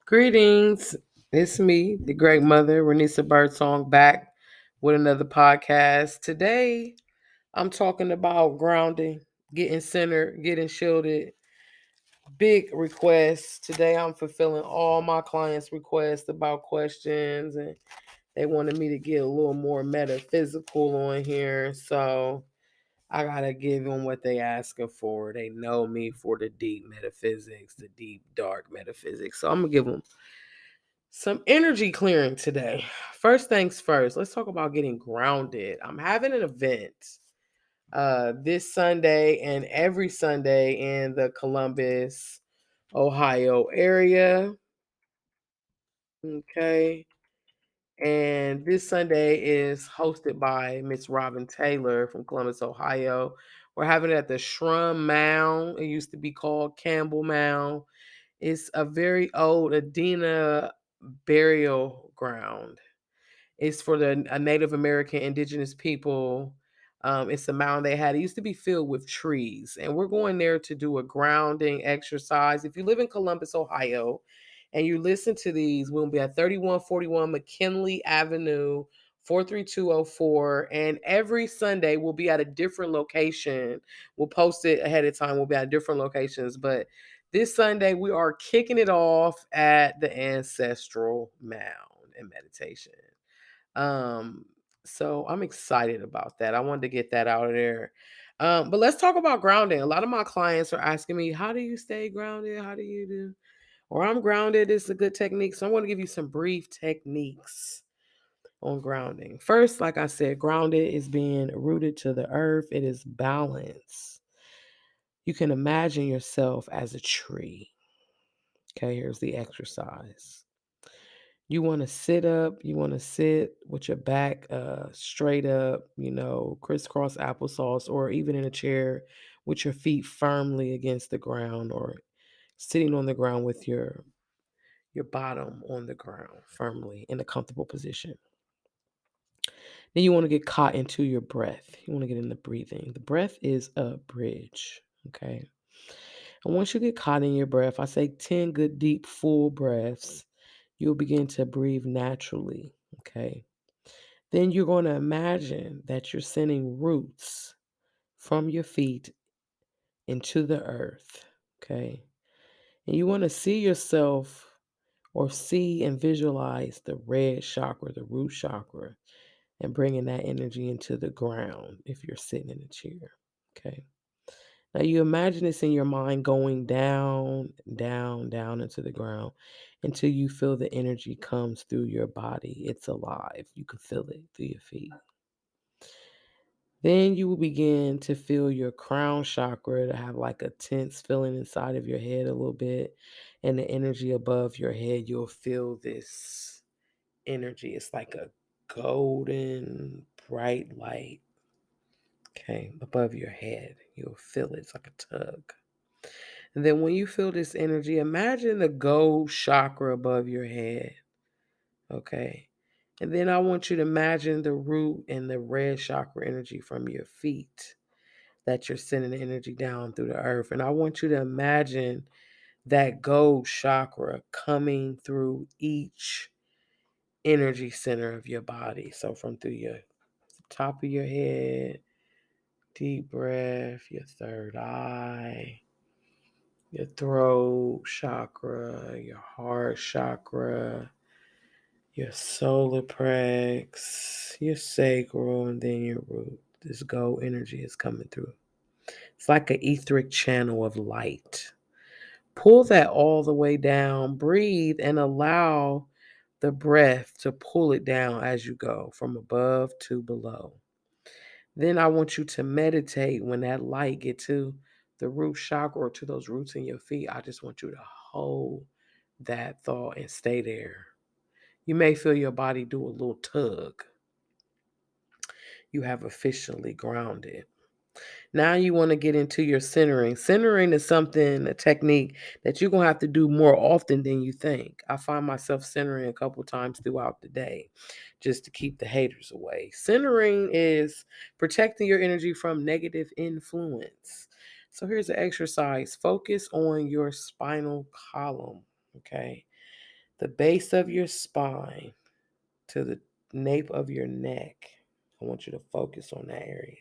Greetings. It's me, the great mother, Renisa Birdsong, back with another podcast. Today, I'm talking about grounding, getting centered, getting shielded. Big requests. Today, I'm fulfilling all my clients' requests about questions, and they wanted me to get a little more metaphysical on here. So, I gotta give them what they asking for. They know me for the deep metaphysics, the deep dark metaphysics. So I'm gonna give them some energy clearing today. First things first, let's talk about getting grounded. I'm having an event this Sunday and every Sunday in the Columbus, Ohio area. Okay. And this Sunday is hosted by Miss Robin Taylor from Columbus, Ohio. We're having it at the Shrum Mound. It used to be called Campbell Mound. It's a very old Adena burial ground. It's for the Native American indigenous people. It's a mound they had. It used to be filled with trees. And we're going there to do a grounding exercise. If you live in Columbus, Ohio, and you listen to these, we'll be at 3141 McKinley Avenue, 43204. And every Sunday, we'll be at a different location. We'll post it ahead of time. We'll be at different locations. But this Sunday, we are kicking it off at the Ancestral Mound and Meditation. Um, so I'm excited about that. I wanted to get that out of there. But let's talk about grounding. A lot of my clients are asking me, how do you stay grounded? How do you do? Or I'm grounded. It's a good technique. So I want to give you some brief techniques on grounding. First, like I said, grounded is being rooted to the earth. It is balance. You can imagine yourself as a tree. Okay, here's the exercise. You want to sit up. You want to sit with your back straight up, crisscross applesauce, or even in a chair with your feet firmly against the ground, or sitting on the ground with your bottom on the ground firmly in a comfortable position. Then you want to get caught into your breath. You want to get in the breathing. The breath is a bridge. Okay. And once you get caught in your breath, I say 10 good, deep, full breaths, you'll begin to breathe naturally. Okay. Then you're going to imagine that you're sending roots from your feet into the earth. Okay. And you want to see yourself or see and visualize the red chakra, the root chakra, and bringing that energy into the ground if you're sitting in a chair. Okay. Now you imagine this in your mind going down, down, down into the ground until you feel the energy comes through your body. It's alive. You can feel it through your feet. Then you will begin to feel your crown chakra to have like a tense feeling inside of your head a little bit. And the energy above your head, you'll feel this energy. It's like a golden, bright light. Okay, above your head. You'll feel it. It's like a tug. And then when you feel this energy, imagine the gold chakra above your head. Okay. And then I want you to imagine the root and the red chakra energy from your feet that you're sending the energy down through the earth. And I want you to imagine that gold chakra coming through each energy center of your body. So from through your top of your head, deep breath, your third eye, your throat chakra, your heart chakra, your solar plex, your sacral, and then your root. This gold energy is coming through. It's like an etheric channel of light. Pull that all the way down. Breathe and allow the breath to pull it down as you go from above to below. Then I want you to meditate when that light get to the root chakra or to those roots in your feet. I just want you to hold that thought and stay there. You may feel your body do a little tug. You have officially grounded. Now you want to get into your centering. Centering is a technique that you're going to have to do more often than you think. I find myself centering a couple times throughout the day just to keep the haters away. Centering is protecting your energy from negative influence. So here's an exercise. Focus on your spinal column, okay? the base of your spine to the nape of your neck. I want you to focus on that area.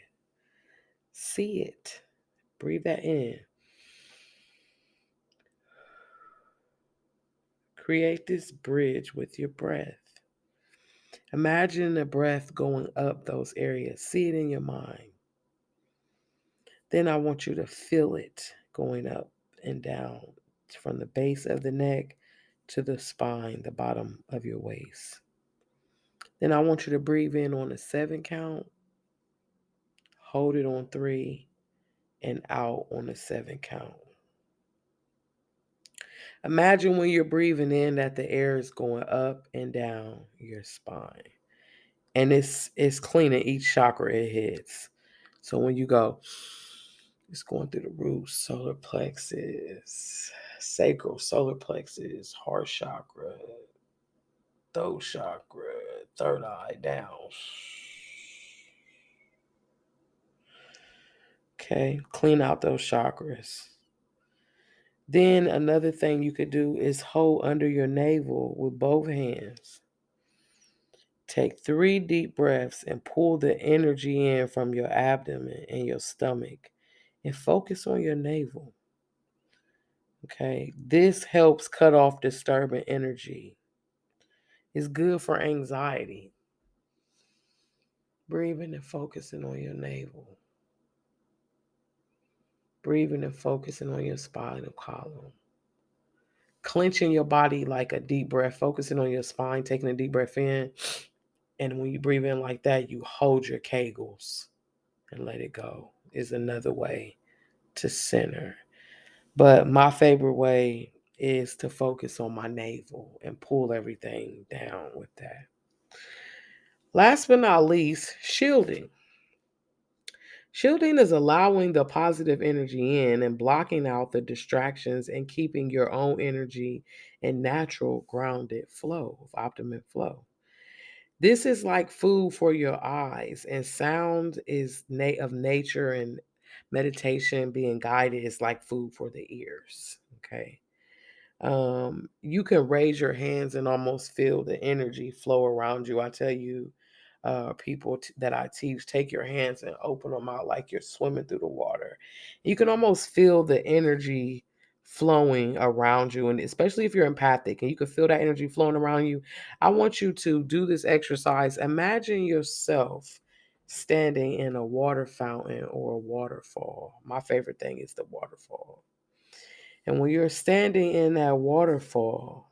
See it. Breathe that in. Create this bridge with your breath. Imagine the breath going up those areas. See it in your mind. Then I want you to feel it going up and down from the base of the neck to the spine, the bottom of your waist. Then I want you to breathe in on a 7 count, hold it on 3, and out on a 7 count. Imagine when you're breathing in that the air is going up and down your spine. And it's cleaning each chakra it hits. So when you go, it's going through the roots, solar plexus, sacral, solar plexus, heart chakra, throat chakra, third eye down. Okay, clean out those chakras. Then another thing you could do is hold under your navel with both hands. Take 3 deep breaths and pull the energy in from your abdomen and your stomach and focus on your navel. Okay, this helps cut off disturbing energy. It's good for anxiety. Breathing and focusing on your navel. Breathing and focusing on your spinal column. Clenching your body like a deep breath, focusing on your spine, taking a deep breath in. And when you breathe in like that, you hold your kegels and let it go, is another way to center. But my favorite way is to focus on my navel and pull everything down with that. Last but not least, shielding. Shielding is allowing the positive energy in and blocking out the distractions and keeping your own energy in natural grounded flow, of optimum flow. This is like food for your eyes, and sound is of nature, and meditation being guided is like food for the ears. Okay. You can raise your hands and almost feel the energy flow around you. I tell you, people that I teach, take your hands and open them out like you're swimming through the water. You can almost feel the energy flowing around you, and especially if you're empathic and you can feel that energy flowing around you. I want you to do this exercise. Imagine yourself standing in a water fountain or a waterfall. My favorite thing is the waterfall. And when you're standing in that waterfall,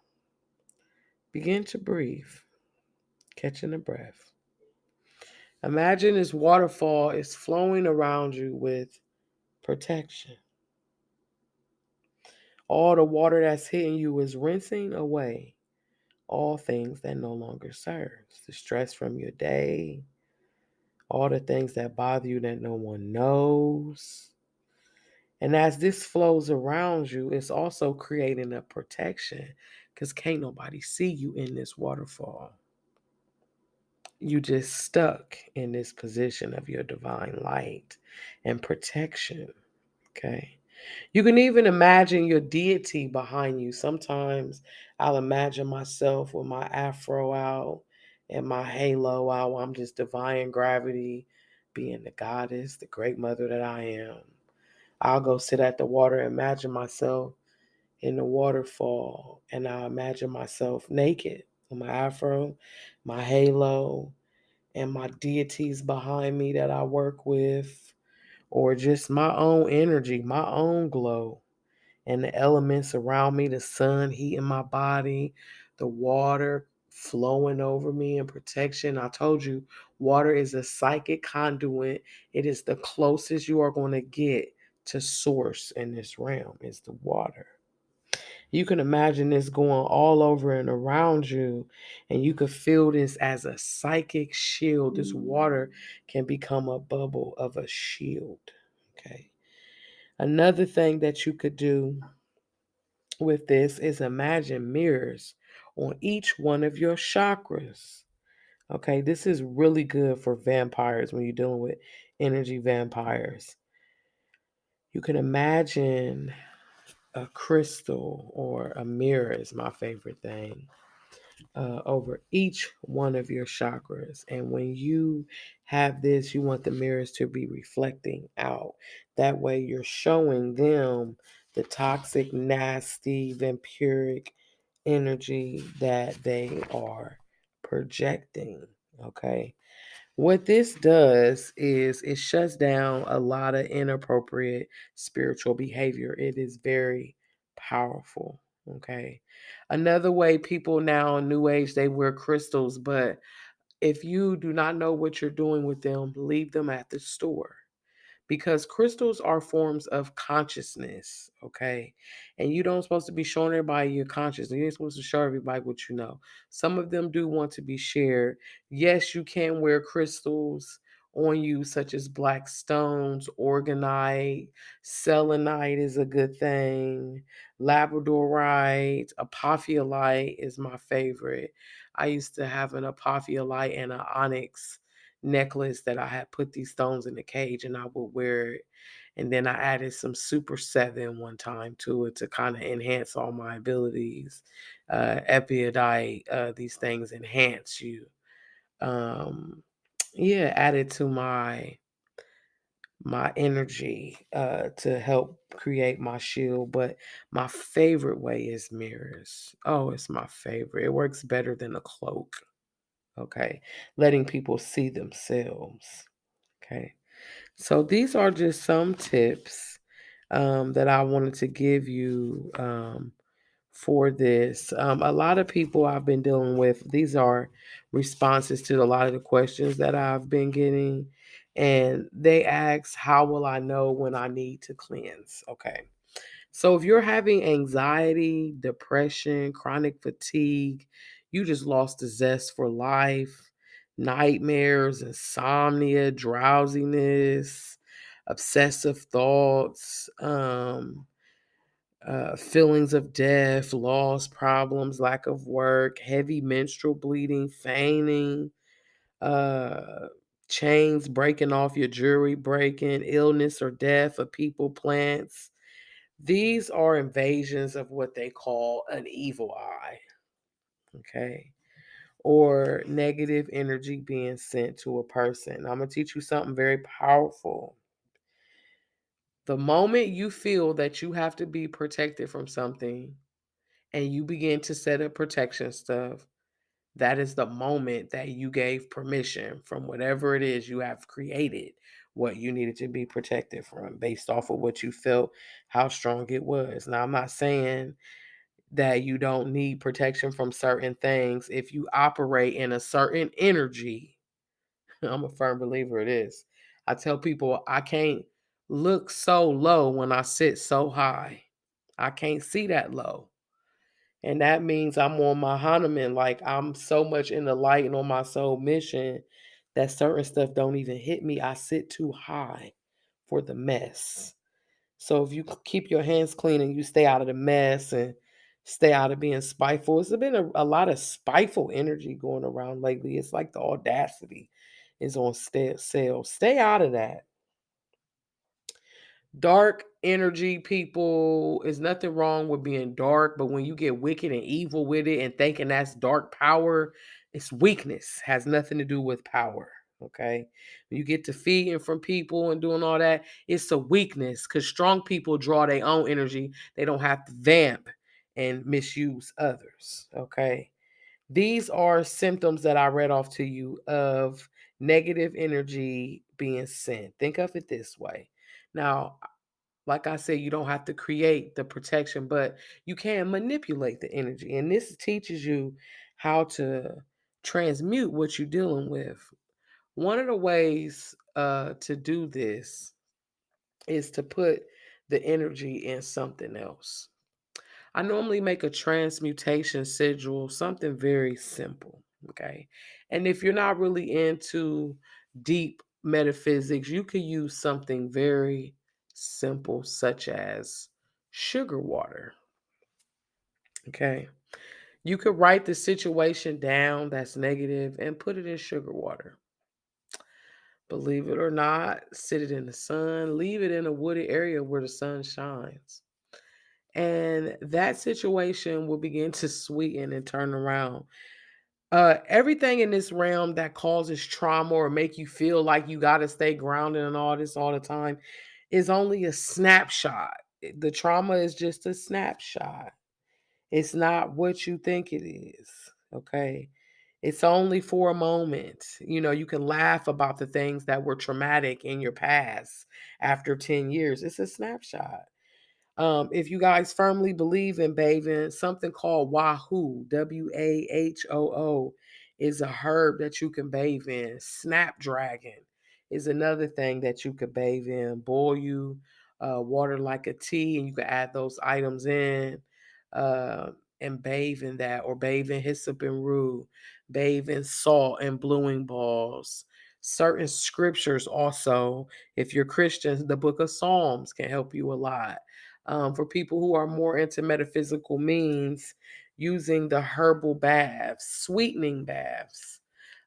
begin to breathe, catching the breath. Imagine this waterfall is flowing around you with protection. All the water that's hitting you is rinsing away all things that no longer serves. The stress from your day, all the things that bother you that no one knows. And as this flows around you, it's also creating a protection because can't nobody see you in this waterfall. You just stuck in this position of your divine light and protection. Okay. You can even imagine your deity behind you. Sometimes I'll imagine myself with my afro out and my halo out while I'm just defying gravity, being the goddess, the great mother that I am. I'll go sit at the water, imagine myself in the waterfall, and I imagine myself naked with my afro, my halo, and my deities behind me that I work with, or just my own energy, my own glow, and the elements around me, the sun heating my body, the water flowing over me in protection. I told you, water is a psychic conduit. It is the closest you are going to get to source in this realm is the water. You can imagine this going all over and around you, and you could feel this as a psychic shield. This water can become a bubble of a shield. Okay. Another thing that you could do with this is imagine mirrors on each one of your chakras. Okay, this is really good for vampires when you're dealing with energy vampires. You can imagine a crystal or a mirror is my favorite thing, over each one of your chakras. And when you have this, you want the mirrors to be reflecting out. That way, you're showing them the toxic, nasty, vampiric energy that they are projecting. Okay. What this does is it shuts down a lot of inappropriate spiritual behavior. It is very powerful. Okay. Another way people now in New Age, they wear crystals, but if you do not know what you're doing with them, leave them at the store, because crystals are forms of consciousness, okay? And you don't supposed to be showing everybody your consciousness. You ain't supposed to show everybody what you know. Some of them do want to be shared. Yes, you can wear crystals on you, such as black stones, organite, selenite is a good thing. Labradorite, apophyolite is my favorite. I used to have an apophyolite and an onyx necklace that I had put these stones in the cage and I would wear it. And then I added some Super 7 one time to it to kind of enhance all my abilities. Epiodite, these things enhance you. Um, yeah, added to my energy to help create my shield. But my favorite way is mirrors. Oh, it's my favorite. It works better than a cloak. Okay. Letting people see themselves. Okay. So these are just some tips that I wanted to give you for this. A lot of people I've been dealing with, these are responses to a lot of the questions that I've been getting. And they ask, how will I know when I need to cleanse? Okay. So if you're having anxiety, depression, chronic fatigue, you just lost the zest for life, nightmares, insomnia, drowsiness, obsessive thoughts, feelings of death, loss, problems, lack of work, heavy menstrual bleeding, fainting, uh, chains breaking off your jewelry, breaking, illness or death of people, plants, these are invasions of what they call an evil eye, okay? Or negative energy being sent to a person. I'm going to teach you something very powerful. The moment you feel that you have to be protected from something and you begin to set up protection stuff, that is the moment that you gave permission from whatever it is you have created what you needed to be protected from based off of what you felt, how strong it was. Now, I'm not saying that you don't need protection from certain things if you operate in a certain energy. I'm a firm believer of this. I tell people I can't look so low when I sit so high. I can't see that low. And that means I'm on my Hanuman, like I'm so much in the light and on my soul mission that certain stuff don't even hit me. I sit too high for the mess. So if you keep your hands clean and you stay out of the mess and stay out of being spiteful, it's been a lot of spiteful energy going around lately. It's like the audacity is on sale. Stay out of that. Dark energy people, is nothing wrong with being dark, but when you get wicked and evil with it and thinking that's dark power, it's weakness. Has nothing to do with power. Okay. When you get to feeding from people and doing all that, it's a weakness because strong people draw their own energy. They don't have to vamp and misuse others. Okay. These are symptoms that I read off to you of negative energy being sent. Think of it this way. Now, like I said, you don't have to create the protection, but you can manipulate the energy. And this teaches you how to transmute what you're dealing with. One of the ways to do this is to put the energy in something else. I normally make a transmutation sigil, something very simple. Okay. And if you're not really into deep metaphysics, you could use something very simple, such as sugar water. Okay. You could write the situation down that's negative and put it in sugar water. Believe it or not, sit it in the sun, leave it in a wooded area where the sun shines. and that situation will begin to sweeten and turn around. Everything in this realm that causes trauma or make you feel like you got to stay grounded and all this all the time is only a snapshot. The trauma is just a snapshot. It's not what you think it is. Okay. It's only for a moment. You can laugh about the things that were traumatic in your past after 10 years. It's a snapshot. If you guys firmly believe in bathing, something called wahoo, WAHOO, is a herb that you can bathe in. Snapdragon is another thing that you could bathe in. Boil you water like a tea, and you can add those items in uh, and bathe in that, or bathe in hyssop and rue, bathe in salt and bluing balls. Certain scriptures also, if you're Christians, the book of Psalms can help you a lot. For people who are more into metaphysical means, using the herbal baths, sweetening baths,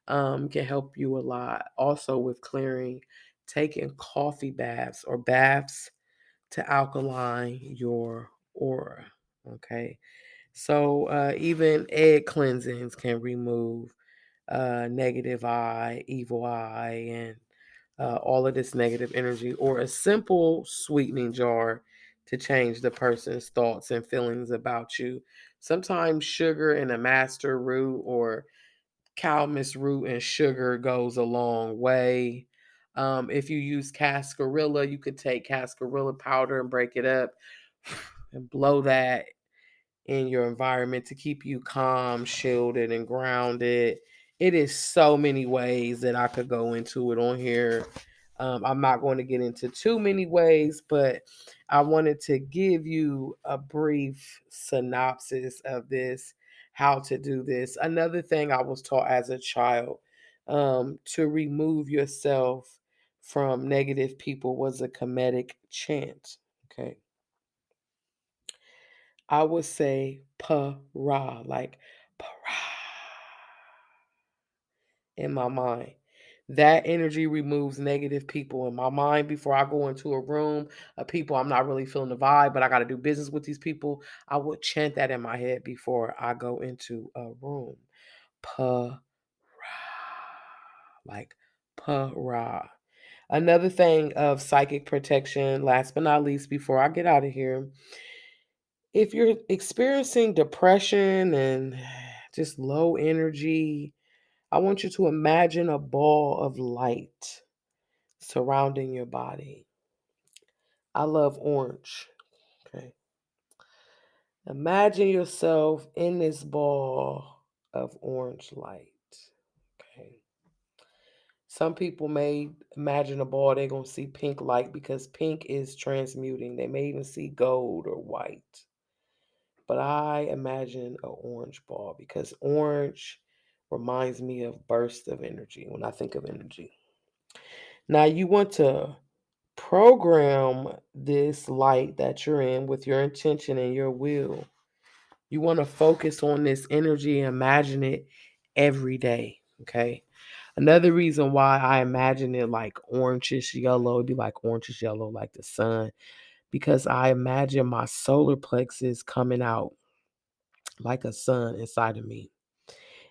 can help you a lot. Also, with clearing, taking coffee baths or baths to alkaline your aura. Okay. So, even egg cleansings can remove negative eye, evil eye, and all of this negative energy, or a simple sweetening jar to change the person's thoughts and feelings about you. Sometimes sugar and a master root or calamus root and sugar goes a long way. If you use cascarilla, you could take cascarilla powder and break it up and blow that in your environment to keep you calm, shielded, and grounded. It is so many ways that I could go into it on here. I'm not going to get into too many ways, but I wanted to give you a brief synopsis of this, how to do this. Another thing I was taught as a child, to remove yourself from negative people, was a comedic chant. Okay. I would say para, like para in my mind. That energy removes negative people in my mind before I go into a room of people I'm not really feeling the vibe, but I got to do business with these people. I would chant that in my head before I go into a room. Pa, like para. Another thing of psychic protection, last but not least, before I get out of here, if you're experiencing depression and just low energy, I want you to imagine a ball of light surrounding your body. I love orange. Okay. Imagine yourself in this ball of orange light. Okay. Some people may imagine a ball, they're going to see pink light because pink is transmuting. They may even see gold or white. But I imagine an orange ball because orange reminds me of bursts of energy when I think of energy. Now, you want to program this light that you're in with your intention and your will. You want to focus on this energy and imagine it every day. Okay. Another reason why I imagine it like orangish yellow, it'd be like orangish yellow, like the sun, because I imagine my solar plexus coming out like a sun inside of me.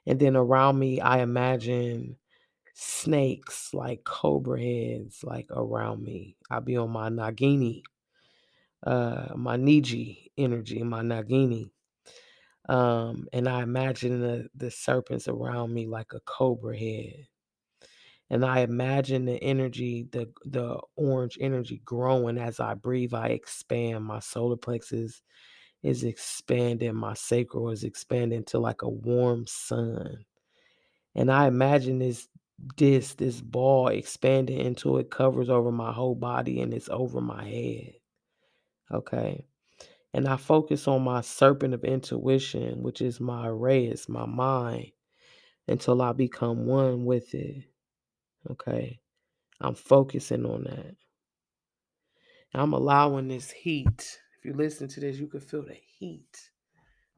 And then around me, I imagine snakes like cobra heads like around me. I'll be on my Nagini, my Niji energy, my Nagini. And I imagine the serpents around me like a cobra head. And I imagine the energy, the orange energy growing as I breathe. I expand. My solar plexus is expanding. My sacral is expanding to like a warm sun. And I imagine this ball expanding until it covers over my whole body and it's over my head. Okay. And I focus on my serpent of intuition, which is my Arrayus, my mind, until I become one with it. Okay. I'm focusing on that. I'm allowing this heat. If you listen to this, you can feel the heat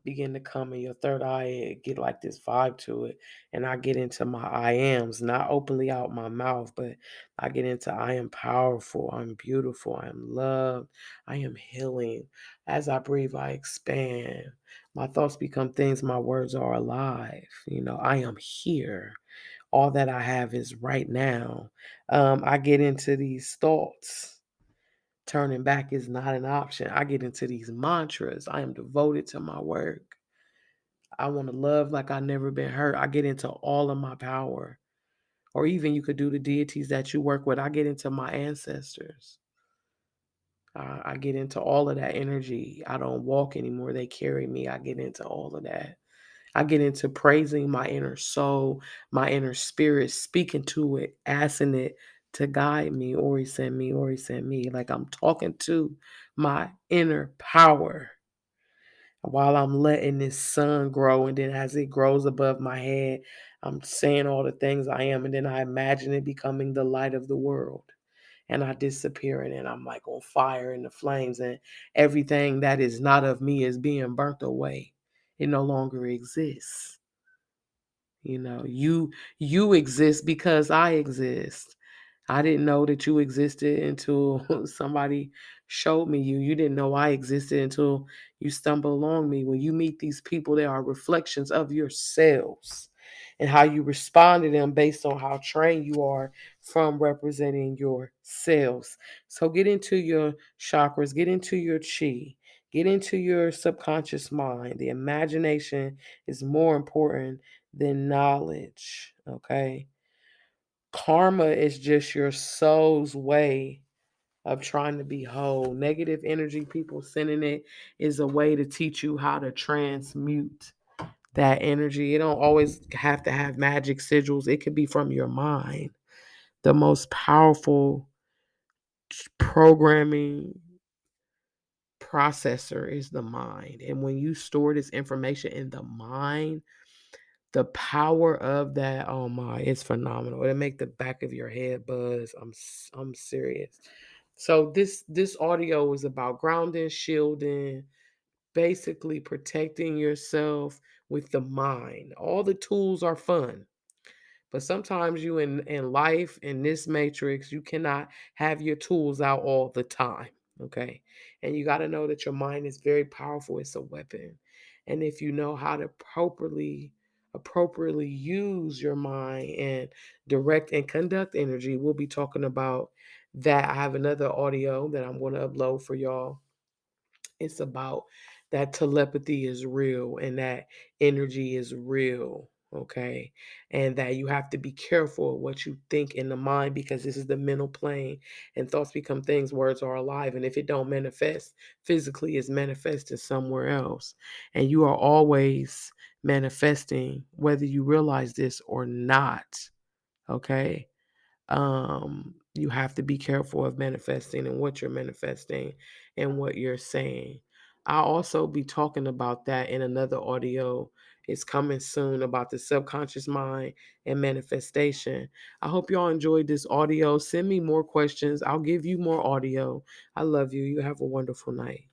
begin to come in your third eye. It get like this vibe to it. And I get into my I ams, not openly out my mouth, but I get into I am powerful, I'm beautiful, I am loved, I am healing. As I breathe, I expand. My thoughts become things, my words are alive. I am here. All that I have is right now. I get into these thoughts. Turning back is not an option. I get into these mantras. I am devoted to my work. I want to love like I've never been hurt. I get into all of my power. Or even you could do the deities that you work with. I get into my ancestors. I get into all of that energy. I don't walk anymore. They carry me. I get into all of that. I get into praising my inner soul, my inner spirit, speaking to it, asking it to guide me, or send me, or send me. Like I'm talking to my inner power while I'm letting this sun grow. And then as it grows above my head, I'm saying all the things I am. And then I imagine it becoming the light of the world. And I disappear in it. I'm like on fire in the flames. And everything that is not of me is being burnt away. It no longer exists. You exist because I exist. I didn't know that you existed until somebody showed me you. You didn't know I existed until you stumble along me. When you meet these people, they are reflections of yourselves and how you respond to them based on how trained you are from representing yourselves. So get into your chakras, get into your chi, get into your subconscious mind. The imagination is more important than knowledge, okay? Karma is just your soul's way of trying to be whole. Negative energy, people sending it, is a way to teach you how to transmute that energy. It don't always have to have magic sigils. It could be from your mind. The most powerful programming processor is the mind. And when you store this information in the mind, the power of that, oh my, it's phenomenal. It'll make the back of your head buzz. I'm serious. So this audio is about grounding, shielding, basically protecting yourself with the mind. All the tools are fun. But sometimes you in life, in this matrix, you cannot have your tools out all the time. Okay. And you got to know that your mind is very powerful. It's a weapon. And if you know how to appropriately use your mind and direct and conduct energy, we'll be talking about that. I have another audio that I'm going to upload for y'all. It's about that telepathy is real and that energy is real, okay? And that you have to be careful of what you think in the mind because this is the mental plane and thoughts become things, words are alive. And if it don't manifest physically, it's manifesting somewhere else. And you are always manifesting whether you realize this or not, okay? You have to be careful of manifesting and what you're manifesting and what you're saying. I'll also be talking about that in another audio. It's coming soon about the subconscious mind and manifestation. I hope y'all enjoyed this audio. Send me more questions. I'll give you more audio. I love you. You have a wonderful night.